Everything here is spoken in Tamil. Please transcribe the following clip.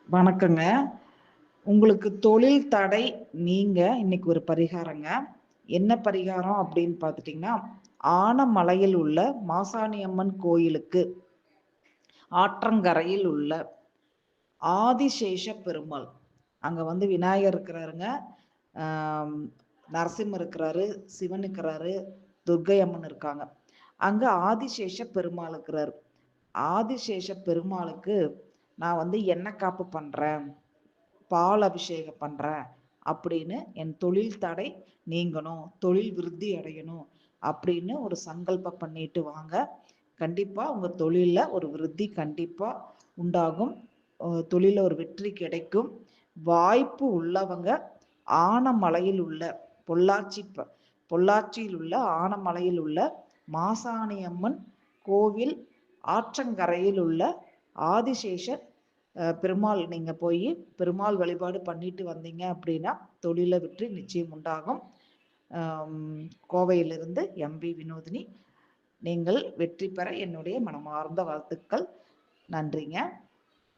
வணக்கங்க. உங்களுக்கு தொழில் தடை நீங்க இன்னைக்கு ஒரு பரிகாரங்க. என்ன பரிகாரம் அப்படின்னு பார்த்துட்டீங்கன்னா, ஆனமலையில் உள்ள மாசாணியம்மன் கோயிலுக்கு ஆற்றங்கரையில் உள்ள ஆதிசேஷ பெருமாள். அங்க வந்து விநாயகர் இருக்கிறாருங்க. ஆம், நரசிம்மர் இருக்கிறாரு, சிவன் இருக்கிறாரு, துர்க்கை அம்மன் இருக்காங்க. அங்க ஆதிசேஷ பெருமாள் இருக்கிறாரு. ஆதிசேஷ பெருமாளுக்கு நான் வந்து எண்ணெய் காப்பு பண்றேன், பால் அபிஷேகம் பண்றேன் அப்படின்னு, என் தொழில் தடை நீங்கணும், தொழில் விருத்தி அடையணும் அப்படின்னு ஒரு சங்கல்பம் பண்ணிட்டு வாங்க. கண்டிப்பா உங்க தொழில்ல ஒரு விருத்தி கண்டிப்பா உண்டாகும். தொழில ஒரு வெற்றி கிடைக்கும். வாய்ப்பு உள்ளவங்க ஆனமலையில் உள்ள பொள்ளாச்சியில் உள்ள ஆனமலையில் உள்ள மாசாணி அம்மன் கோவில் ஆற்றங்கரையில் உள்ள ஆதிசேஷர் பெருமாள் நீங்க போய் பெருமாள் வழிபாடு பண்ணிட்டு வந்தீங்க அப்படின்னா தொழில வெற்றி நிச்சயம் உண்டாகும். கோவையிலிருந்து எம்பி வினோதினி. நீங்கள் வெற்றி பெற என்னுடைய மனமார்ந்த வாழ்த்துக்கள். நன்றிங்க.